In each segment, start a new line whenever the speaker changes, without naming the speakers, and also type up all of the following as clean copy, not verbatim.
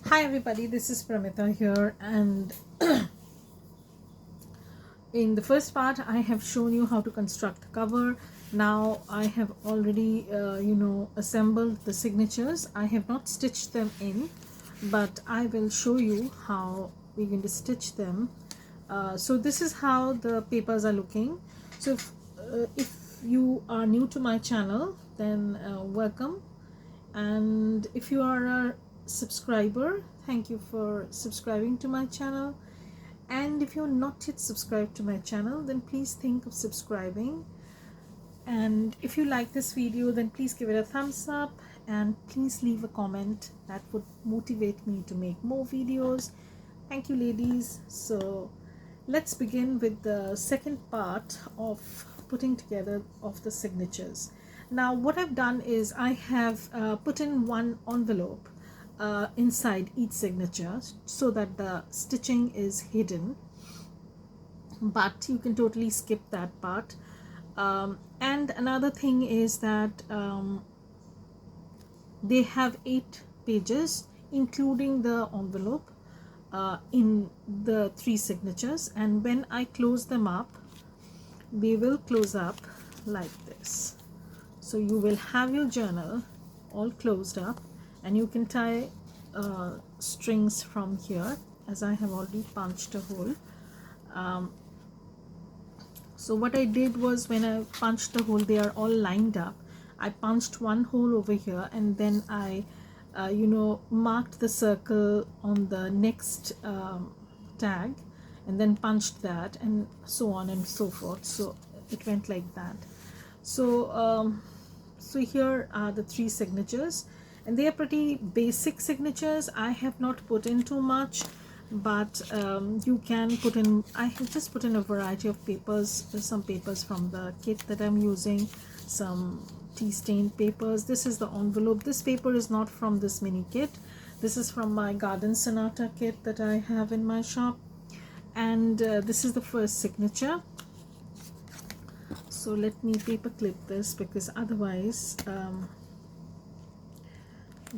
Hi everybody, this is Pramita here, and in the first part I have shown you how to construct a cover. Now I have already assembled the signatures. I have not stitched them in, but I will show you how we're going to stitch them. So this is how the papers are looking. So if you are new to my channel, then welcome, and if you are a subscriber, thank you for subscribing to my channel. And if you're not yet subscribed to my channel, then please think of subscribing. And if you like this video, then please give it a thumbs up, and please leave a comment. That would motivate me to make more videos. Thank you, ladies. So let's begin with the second part of putting together of the signatures. Now what I've done is I have put in one envelope inside each signature so that the stitching is hidden, but you can totally skip that part. And another thing is that they have 8 pages including the envelope in the 3 signatures, and when I close them up, they will close up like this. So you will have your journal all closed up, and you can tie strings from here, as I have already punched a hole. So what I did was, when I punched the hole, they are all lined up. I punched one hole over here, and then I marked the circle on the next tag, and then punched that, and so on and so forth. So it went like that. So so here are the 3 signatures, and they are pretty basic signatures. I have not put in too much, but you can put in, I have just put in a variety of papers. There's some papers from the kit that I'm using, some tea stained papers. This is the envelope. This paper is not from this mini kit. This is from my Garden Sonata kit that I have in my shop, and this is the first signature. So let me paper clip this, because otherwise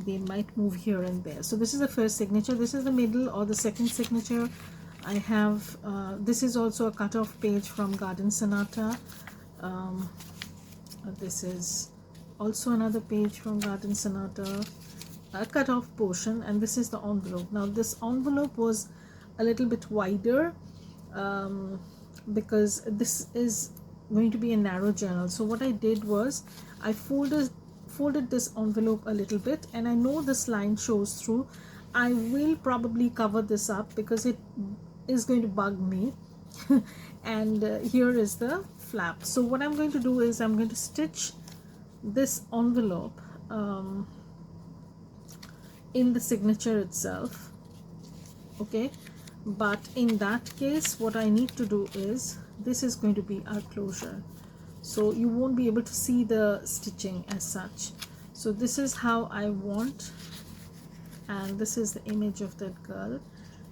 they might move here and there. So this is the first signature. This is the middle or the second signature. I have this is also a cut-off page from Garden Sonata. This is also another page from Garden Sonata, a cut-off portion, and this is the envelope. Now this envelope was a little bit wider because this is going to be a narrow journal. So what I did was I folded this envelope a little bit, and I know this line shows through. I will probably cover this up because it is going to bug me. And here is the flap. So what I'm going to do is I'm going to stitch this envelope in the signature itself, okay? But in that case, what I need to do is, this is going to be our closure, so you won't be able to see the stitching as such. So this is how I want, and this is the image of that girl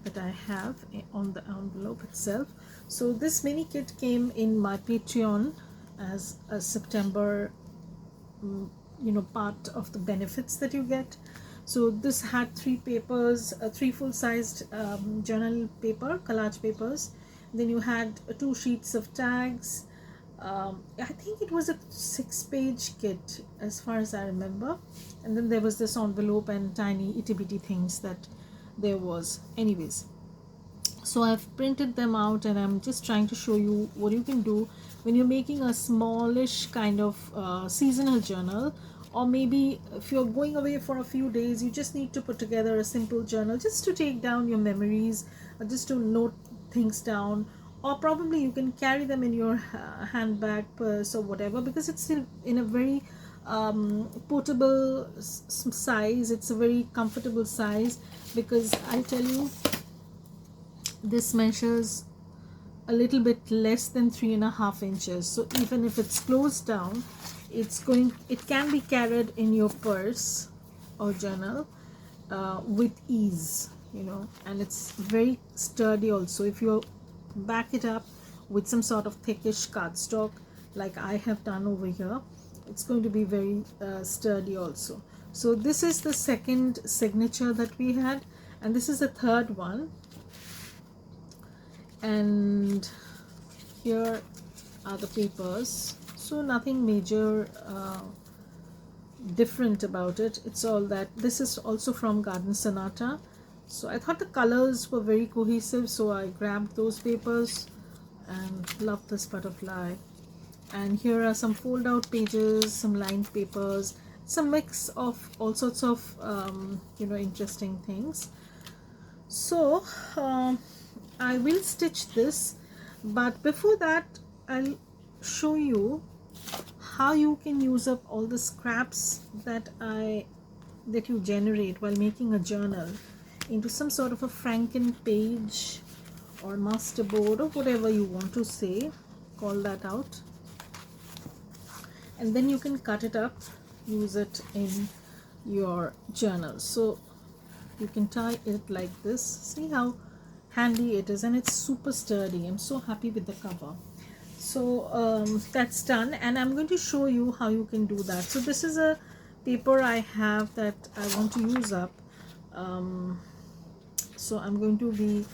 that I have on the envelope itself. So this mini kit came in my Patreon as a September part of the benefits that you get. So this had 3 papers, 3 full-sized journal paper, collage papers. Then you had 2 sheets of tags. I think it was a 6-page kit as far as I remember. And then there was this envelope and tiny itty-bitty things that there was. Anyways, so I've printed them out, and I'm just trying to show you what you can do when you're making a smallish kind of seasonal journal. Or maybe if you're going away for a few days, you just need to put together a simple journal just to take down your memories, or just to note things down. Or probably you can carry them in your handbag, purse, or whatever, because it's still in a very portable size. It's a very comfortable size, because I tell you, this measures a little bit less than 3.5 inches. So even if it's closed down, it can be carried in your purse or journal with ease, and it's very sturdy also. If you back it up with some sort of thickish cardstock like I have done over here, it's going to be very sturdy also. So this is the second signature that we had, and this is the third one. And here are the papers, so nothing major different about it. It's all that. This is also from Garden Sonata, so I thought the colors were very cohesive, so I grabbed those papers and love this butterfly. And here are some fold out pages, some lined papers. It's a mix of all sorts of interesting things. So I will stitch this, but before that I'll show you how you can use up all the scraps that you generate while making a journal into some sort of a Franken page or masterboard or whatever you want to say, call that out. And then you can cut it up, use it in your journal. So you can tie it like this. See how handy it is, and it's super sturdy. I'm so happy with the cover. So that's done, and I'm going to show you how you can do that. So this is a paper I have that I want to use up. So I'm going to be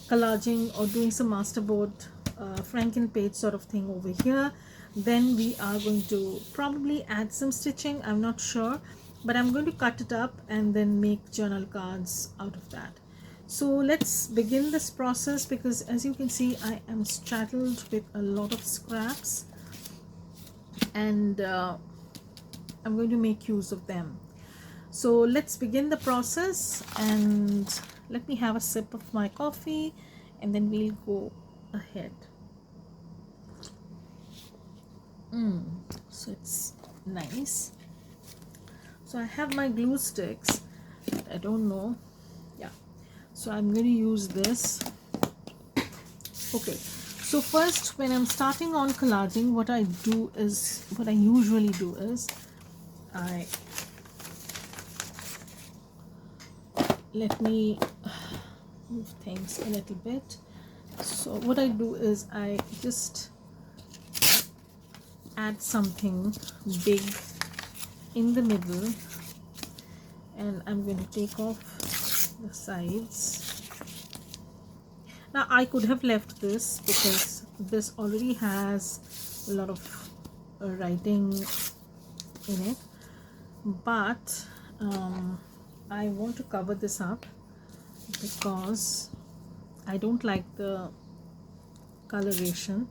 collaging or doing some masterboard Franken page sort of thing over here. Then we are going to probably add some stitching, I'm not sure, but I'm going to cut it up and then make journal cards out of that. So let's begin this process, because as you can see I am straddled with a lot of scraps, and I'm going to make use of them. So let's begin the process, and let me have a sip of my coffee and then we'll go ahead. So it's nice. So I have my glue sticks, I don't know, yeah, so I'm going to use this. Okay, so first when I'm starting on collaging, what I usually do is let me move things a little bit. So what I do is I just add something big in the middle, and I'm going to take off the sides. Now I could have left this because this already has a lot of writing in it, but I want to cover this up because I don't like the coloration.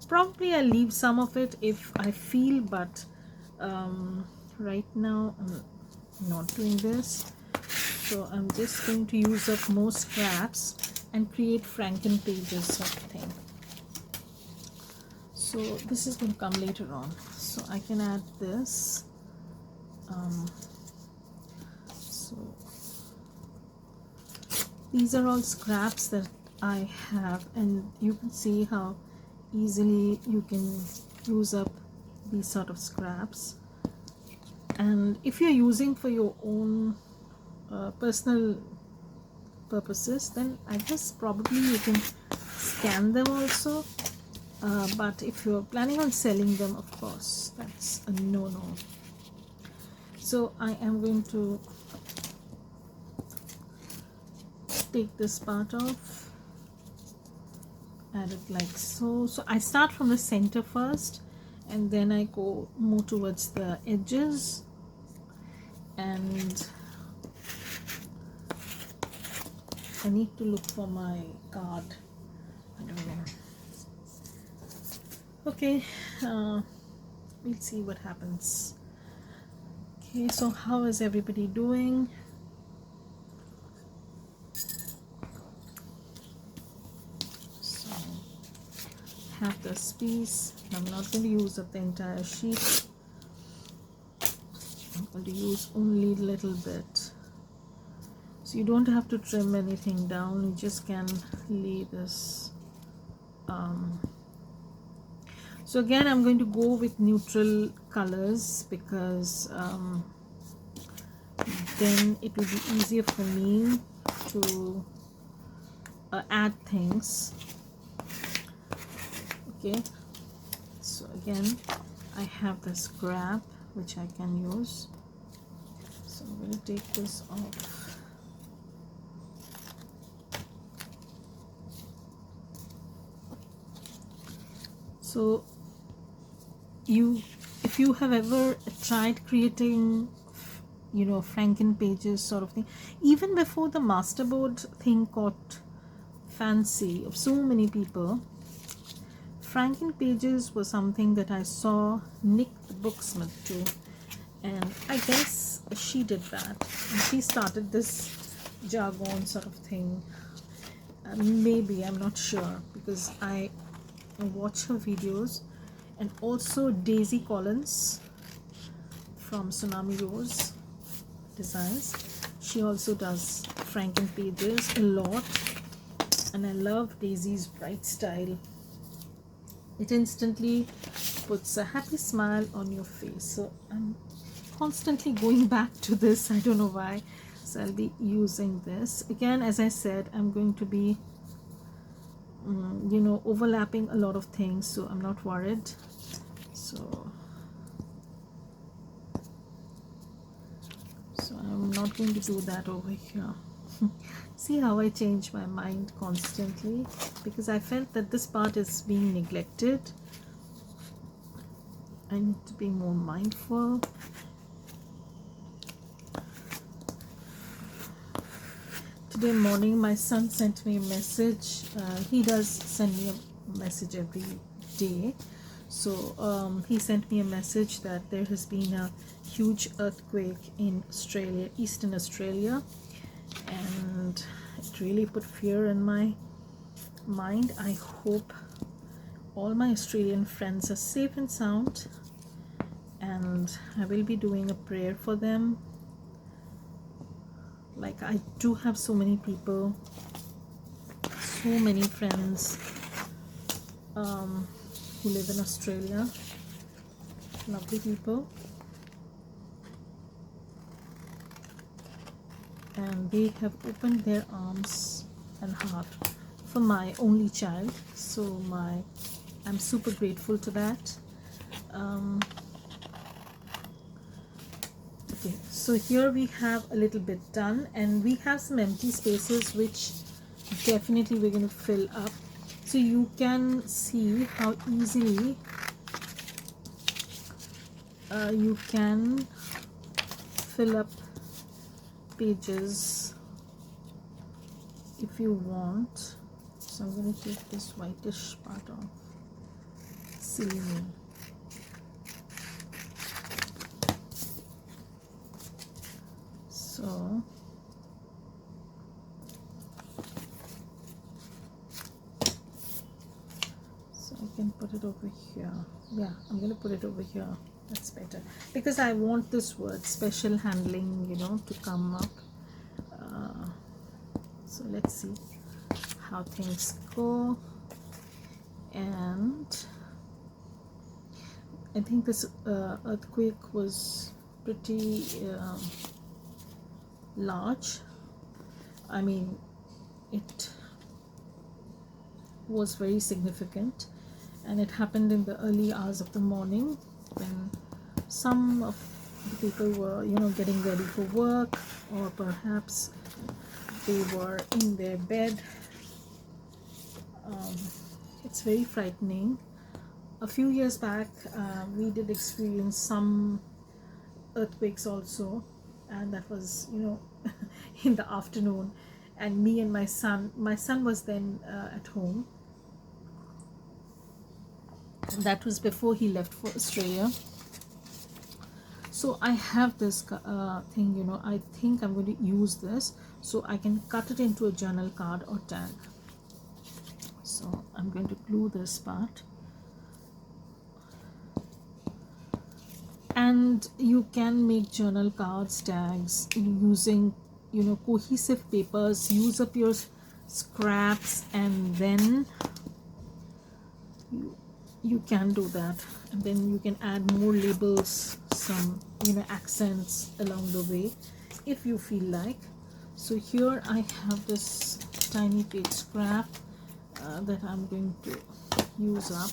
Probably I'll leave some of it if I feel, but right now I'm not doing this. So I'm just going to use up more scraps and create Franken pages sort of thing. So this is going to come later on. So I can add this. So these are all scraps that I have, and you can see how easily you can use up these sort of scraps. And if you're using for your own personal purposes, then I guess probably you can scan them also, but if you're planning on selling them, of course that's a no-no. So I am going to take this part off, add it like so. So I start from the center first, and then I go more towards the edges, and I need to look for my card. I don't know. Okay, we'll see what happens. Okay, so how is everybody doing? So have this piece. I'm not going to use up the entire sheet. I'm going to use only a little bit. So you don't have to trim anything down, you just can lay this. So again I'm going to go with neutral colors because then it will be easier for me to add things. Okay, so again I have the scrap which I can use. So I'm going to take this off. So if you have ever tried creating, you know, Franken pages sort of thing, even before the masterboard thing caught fancy of so many people, Franken pages was something that I saw Nick the Booksmith do, and I guess she did that, and she started this jargon sort of thing. Maybe, I'm not sure, because I watch her videos. And also Daisy Collins from Tsunami Rose Designs, she also does Franken pages a lot, and I love Daisy's bright style. It instantly puts a happy smile on your face. So I'm constantly going back to this, I don't know why. So I'll be using this again. As I said, I'm going to be you know, overlapping a lot of things, so I'm not worried. So I'm not going to do that over here. See how I change my mind constantly, because I felt that this part is being neglected. I need to be more mindful. Today morning my son sent me a message. He does send me a message every day. So he sent me a message that there has been a huge earthquake in Australia, Eastern Australia, and it really put fear in my mind. I hope all my Australian friends are safe and sound, and I will be doing a prayer for them. Like, I do have so many people, so many friends who live in Australia, lovely people, and they have opened their arms and heart for my only child. So I'm super grateful to that. Okay, so here we have a little bit done, and we have some empty spaces which definitely we're going to fill up. So you can see how easily you can fill up pages if you want. So I'm going to take this whitish part off. Silly me. So I can put it over here. Yeah, I'm going to put it over here. That's better, because I want this word special handling, you know, to come up. So let's see how things go. And I think this earthquake was pretty large. I mean, it was very significant, and it happened in the early hours of the morning when some of the people were, you know, getting ready for work, or perhaps they were in their bed. It's very frightening. A few years back we did experience some earthquakes also, and that was, you know, in the afternoon, and me and my son was then at home, and that was before he left for Australia. So I have this thing, you know, I think I'm going to use this so I can cut it into a journal card or tag. So I'm going to glue this part, and you can make journal cards, tags using, you know, cohesive papers. Use up your scraps, and then you can do that, and then you can add more labels, some, you know, accents along the way if you feel like. So here I have this tiny page scrap that I'm going to use up.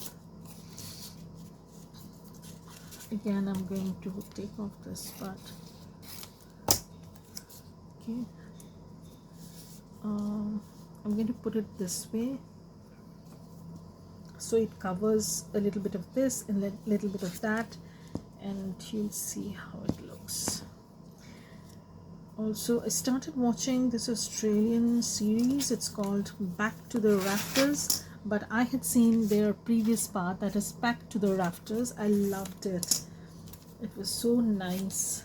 Again, I'm going to take off this part. Okay, I'm going to put it this way so it covers a little bit of this and a little bit of that, and you'll see how it looks. Also, I started watching this Australian series. It's called Back to the Rafters, but I had seen their previous part, that is Back to the Rafters. I loved it. It was so nice.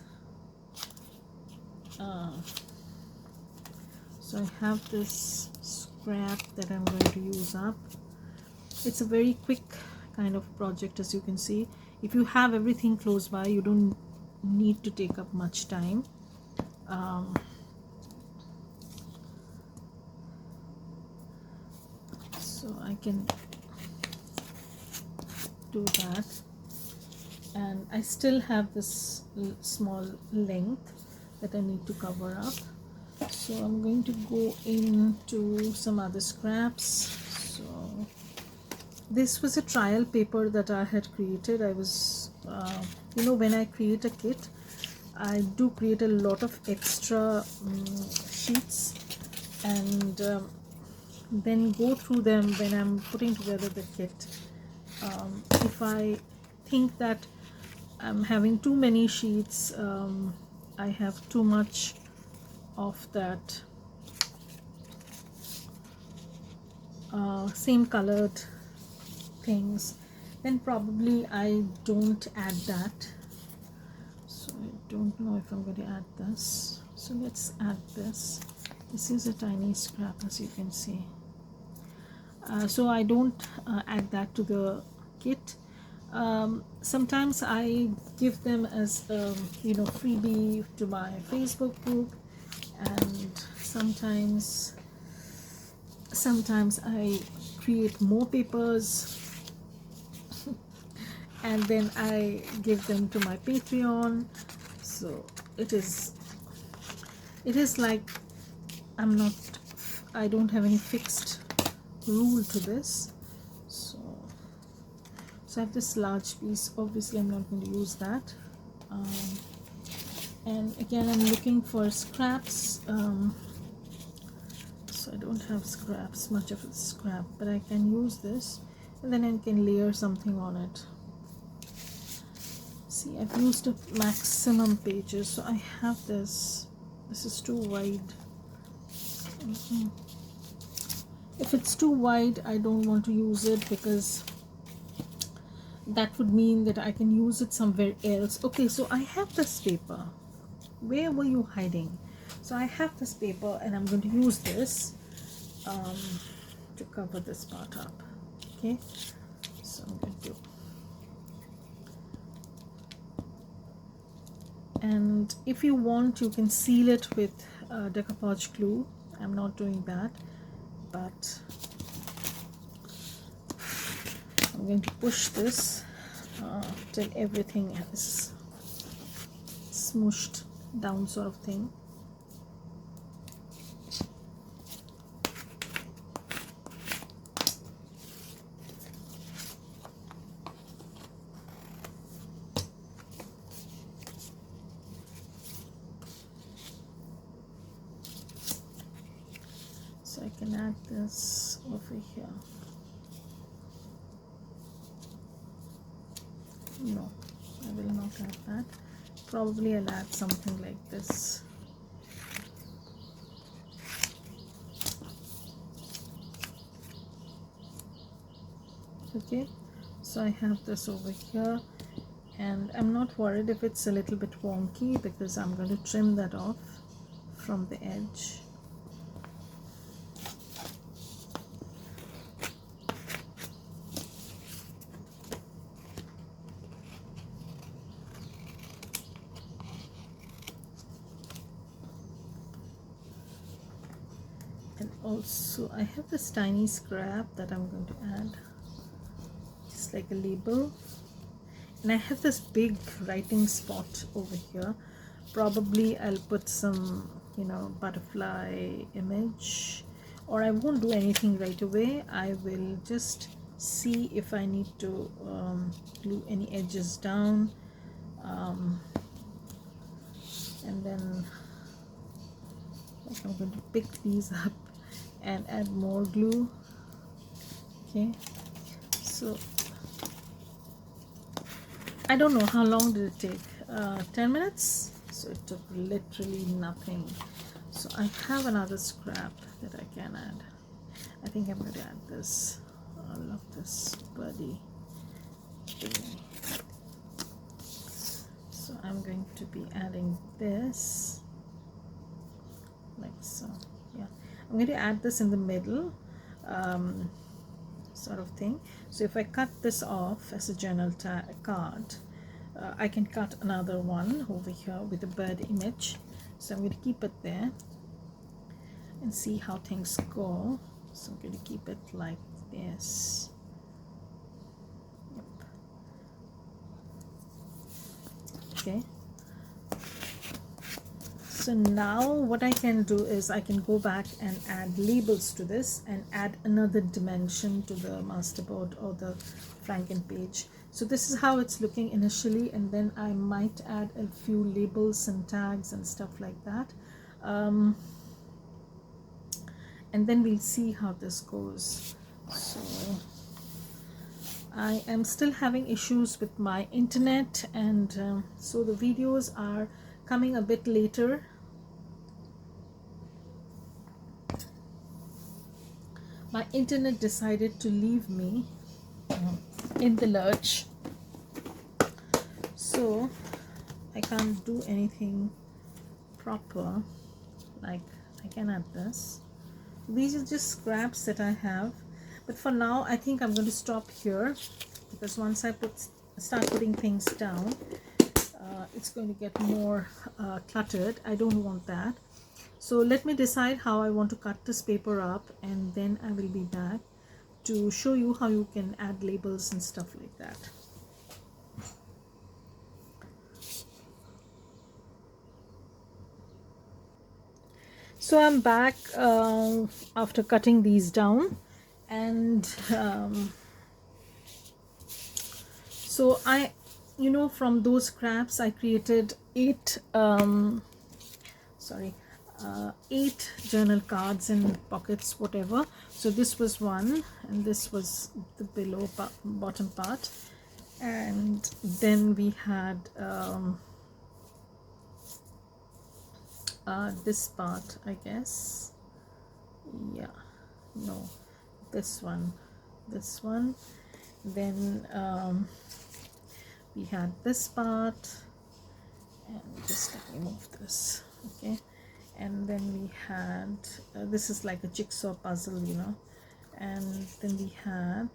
So I have this scrap that I'm going to use up. It's a very quick kind of project, as you can see. If you have everything close by, you don't need to take up much time. So I can do that, and I still have this small length that I need to cover up. So I'm going to go into some other scraps. So this was a trial paper that I had created. I was when I create a kit, I do create a lot of extra sheets, and then go through them when I'm putting together the kit. If I think that I'm having too many sheets, I have too much of that same colored things, then probably I don't add that. So I don't know if I'm going to add this. So let's add this. This is a tiny scrap, as you can see. So I don't add that to the kit. Sometimes I give them as freebie to my Facebook group, and sometimes I create more papers and then I give them to my Patreon. So it is like I don't have any fixed rule to this. So I have this large piece. Obviously I'm not going to use that, and again I'm looking for scraps. So I don't have much of a scrap, but I can use this, and then I can layer something on it. See, I've used a maximum pages, so I have this. This is too wide. If it's too wide, I don't want to use it, because that would mean that I can use it somewhere else. Okay, so I have this paper. Where were you hiding? So I have this paper, and I'm going to use this to cover this part up. Okay, so I'm going to, and if you want, you can seal it with decoupage glue. I'm not doing that, but I'm going to push this till everything is smooshed down, sort of thing. So I can add this over here. No, I will not add that. Probably I'll add something like this. Okay, so I have this over here, and I'm not worried if it's a little bit wonky, because I'm going to trim that off from the edge. And also I have this tiny scrap that I'm going to add, just like a label. And I have this big writing spot over here. Probably I'll put some butterfly image, or I won't do anything right away. I will just see if I need to glue any edges down, and then I'm going to pick these up and add more glue. Okay, So I don't know how long did it take. 10 minutes. So it took literally nothing. So I have another scrap that I can add. I think I'm going to add this. I love this birdie thingy. So I'm going to be adding this like so. Yeah, I'm going to add this in the middle, sort of thing. So if I cut this off as a journal card, I can cut another one over here with a bird image. So I'm going to keep it there and see how things go. So I'm going to keep it like this. Yep. Okay. So now what I can do is I can go back and add labels to this and add another dimension to the masterboard or the Franken page. So this is how it's looking initially, and then I might add a few labels and tags and stuff like that. And then we'll see how this goes. So I am still having issues with my internet, and so the videos are coming a bit later. My internet decided to leave me in the lurch, so I can't do anything proper. Like, I can add this. These are just scraps that I have, but for now I think I'm going to stop here, because once I start putting things down, it's going to get more cluttered. I don't want that. So let me decide how I want to cut this paper up, and then I will be back to show you how you can add labels and stuff like that. So I'm back after cutting these down, and so I, from those scraps I created 8 journal cards and pockets, whatever. So this was one, and this was the bottom part, and then we had this part, I guess. Yeah, no, this one, then we had this part, and just let me move this, okay. And then we had this is like a jigsaw puzzle, and then we had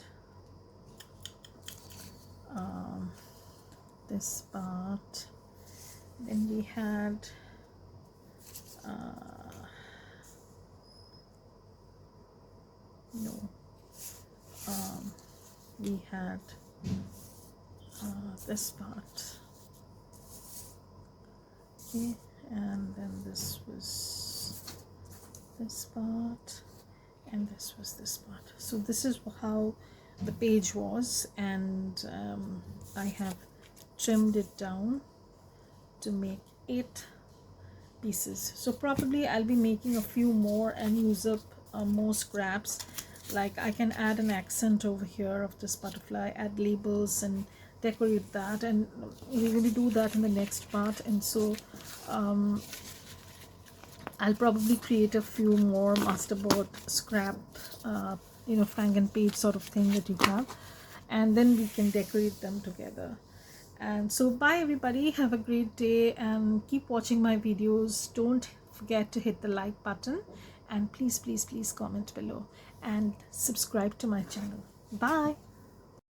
this part, then we had we had this part, okay, and then this was this part, and this was this part. So this is how the page was, and I have trimmed it down to make 8 pieces. So probably I'll be making a few more and use up more scraps. Like, I can add an accent over here of this butterfly, add labels and decorate that, and we're going to do that in the next part. And so I'll probably create a few more masterboard scrap Franken page sort of thing that you have, and then we can decorate them together. And so bye everybody, have a great day, and keep watching my videos. Don't forget to hit the like button, and please comment below and subscribe to my channel. Bye.